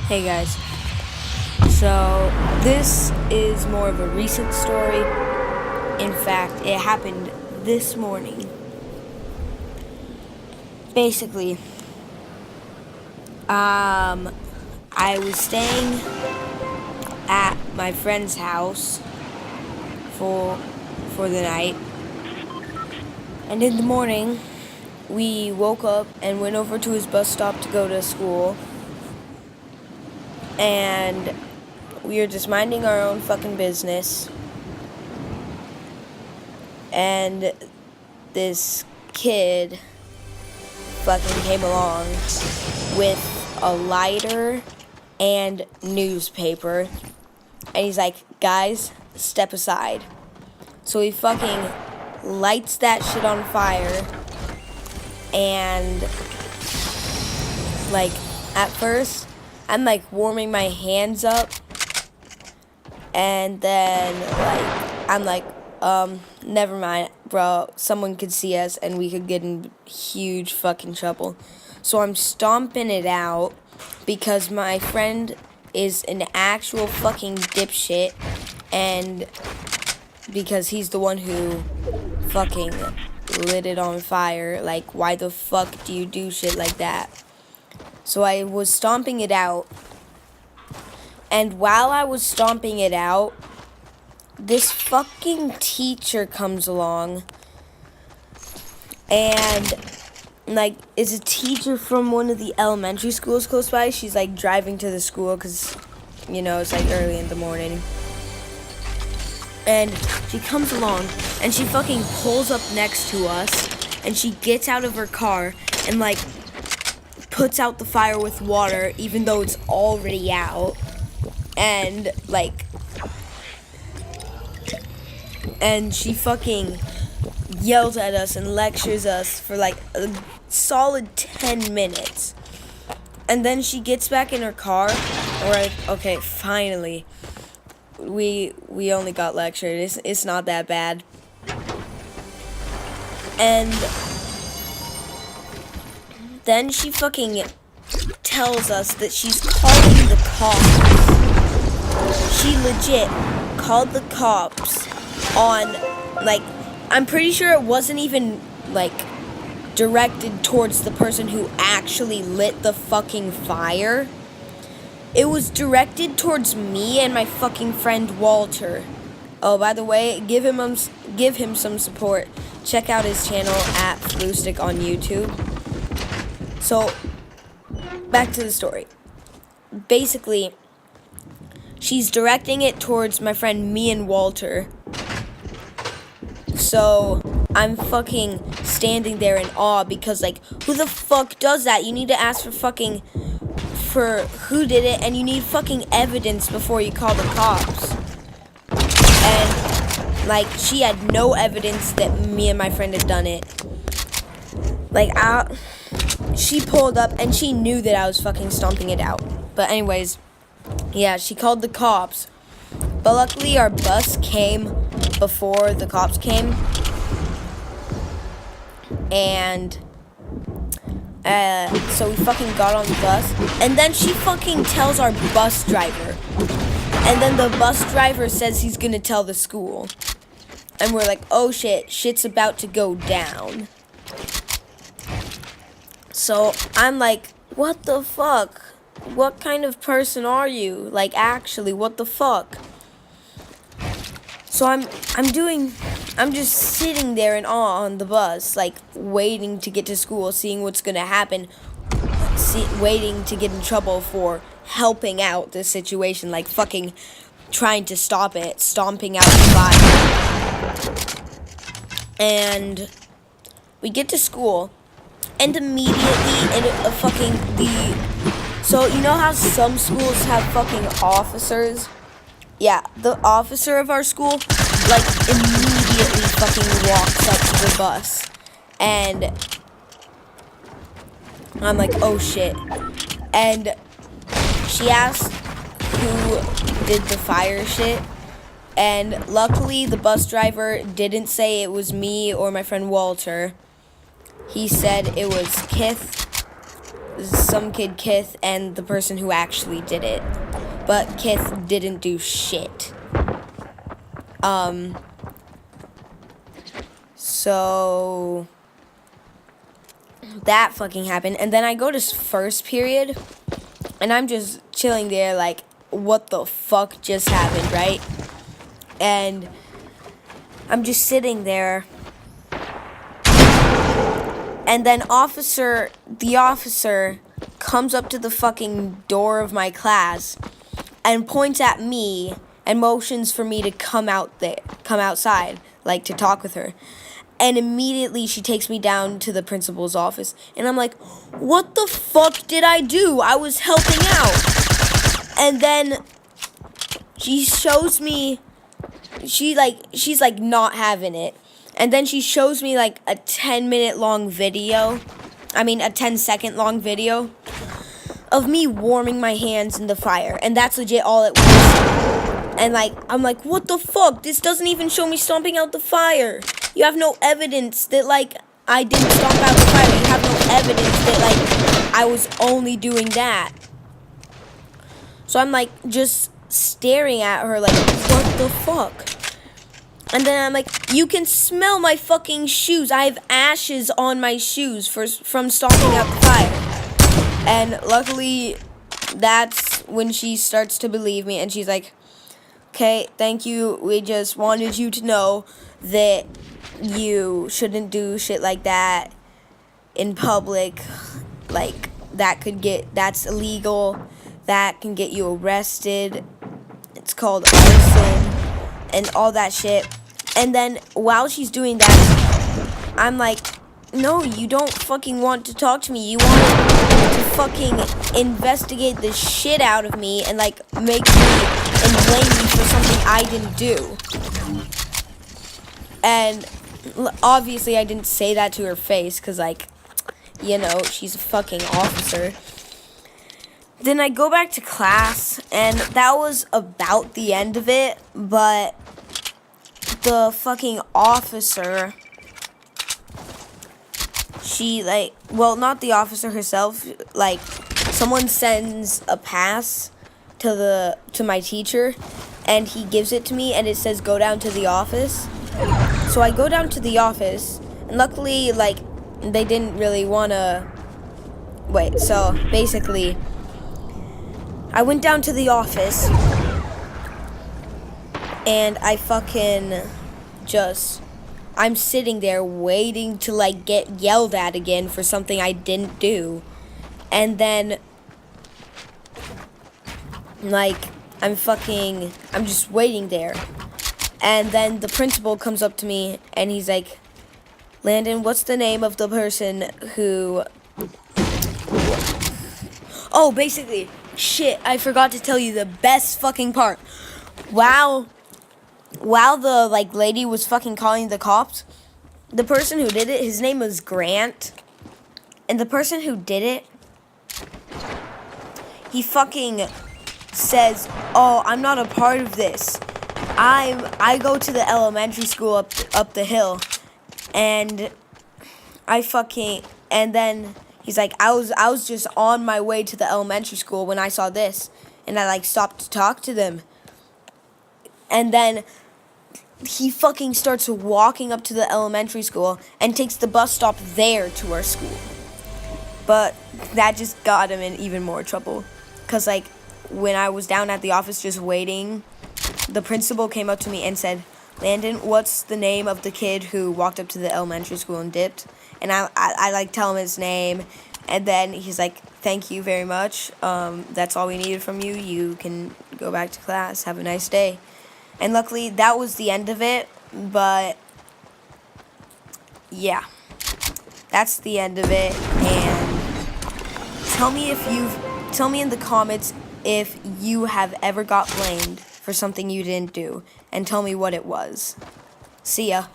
Hey guys, so this is more of a recent story. In fact, it happened this morning. Basically, I was staying at my friend's house for the night, and in the morning, we woke up and went over to his bus stop to go to school. And we were just minding our own fucking business. And this kid fucking came along with a lighter and newspaper. And he's like, guys, step aside. So he fucking lights that shit on fire. And, like, at first, I'm like warming my hands up, and then I'm like, never mind, bro, someone could see us and we could get in huge fucking trouble. So I'm stomping it out because my friend is an actual fucking dipshit, and because he's the one who fucking lit it on fire. Like, why the fuck do you do shit like that? So I was stomping it out, and while I was stomping it out, this fucking teacher comes along, and, like, is a teacher from one of the elementary schools close by. She's, like, driving to the school because, you know, it's, like, early in the morning. And she comes along, and she fucking pulls up next to us, and she gets out of her car, and, like, puts out the fire with water, even though it's already out, and, like, and she fucking yells at us and lectures us for, like, a solid 10 minutes, and then she gets back in her car, okay, finally, we only got lectured, it's not that bad, and then she fucking tells us that she's calling the cops. She legit called the cops on, like, I'm pretty sure it wasn't even, like, directed towards the person who actually lit the fucking fire. It was directed towards me and my fucking friend Walter. Oh, by the way, give him some support. Check out his channel at Flustick on YouTube. So, back to the story. Basically, she's directing it towards my friend, me and Walter. So, I'm fucking standing there in awe because, like, who the fuck does that? You need to ask for who did it, and you need fucking evidence before you call the cops. And, like, she had no evidence that me and my friend had done it. Like, she pulled up, and she knew that I was fucking stomping it out. But anyways, yeah, she called the cops. But luckily, our bus came before the cops came. And, so we fucking got on the bus. And then she fucking tells our bus driver. And then the bus driver says he's gonna tell the school. And we're like, oh shit, shit's about to go down. So, I'm like, what the fuck? What kind of person are you? Like, actually, what the fuck? So, I'm just sitting there in awe on the bus, like, waiting to get to school, seeing what's gonna happen, waiting to get in trouble for helping out the situation, like, fucking trying to stop it, stomping out the fire. And we get to school. And immediately, so you know how some schools have fucking officers? Yeah, the officer of our school, like, immediately fucking walks up to the bus. And I'm like, oh shit. And she asked who did the fire shit. And luckily, the bus driver didn't say it was me or my friend Walter. He said it was Kith, some kid Kith and the person who actually did it. But Kith didn't do shit. So that fucking happened. And then I go to first period, and I'm just chilling there like, what the fuck just happened, right? And I'm just sitting there. And then the officer comes up to the fucking door of my class and points at me and motions for me to come outside, like to talk with her. And immediately she takes me down to the principal's office. And I'm like, what the fuck did I do? I was helping out. And then she shows me, she's like not having it. And then she shows me like a 10-minute long video. I mean, a 10-second long video of me warming my hands in the fire. And that's legit all it was. And like, I'm like, what the fuck? This doesn't even show me stomping out the fire. You have no evidence that like I didn't stomp out the fire. You have no evidence that like I was only doing that. So I'm like just staring at her like, what the fuck? And then I'm like, you can smell my fucking shoes. I have ashes on my shoes from stomping out the fire. And luckily, that's when she starts to believe me. And she's like, okay, thank you. We just wanted you to know that you shouldn't do shit like that in public. Like, that's illegal. That can get you arrested. It's called arson and all that shit. And then while she's doing that, I'm like, no, you don't fucking want to talk to me. You want to fucking investigate the shit out of me and like make me and blame me for something I didn't do. And obviously I didn't say that to her face because like, you know, she's a fucking officer. Then I go back to class, and that was about the end of it, but the fucking officer, she like, well, not the officer herself, like someone sends a pass to my teacher, and he gives it to me, and it says go down to the office. So I go down to the office, and luckily like they didn't really want to wait. So basically I went down to the office, and I fucking I'm sitting there waiting to like get yelled at again for something I didn't do. And then like I'm just waiting there. And then the principal comes up to me and he's like, Landon, what's the name of the person who... Oh, basically, shit, I forgot to tell you the best fucking part. While the like lady was fucking calling the cops, the person who did it, his name was Grant. And the person who did it, he fucking says, "Oh, I'm not a part of this. I go to the elementary school up the hill." And and then he's like, I was just on my way to the elementary school when I saw this, and I like stopped to talk to them. And then he fucking starts walking up to the elementary school and takes the bus stop there to our school. But that just got him in even more trouble, cause like when I was down at the office just waiting, the principal came up to me and said, Landon, what's the name of the kid who walked up to the elementary school and dipped? And I like tell him his name, and then he's like, thank you very much. That's all we needed from you. You can go back to class. Have a nice day. And luckily that was the end of it, but yeah, that's the end of it. And tell me in the comments if you have ever got blamed for something you didn't do, and tell me what it was. See ya.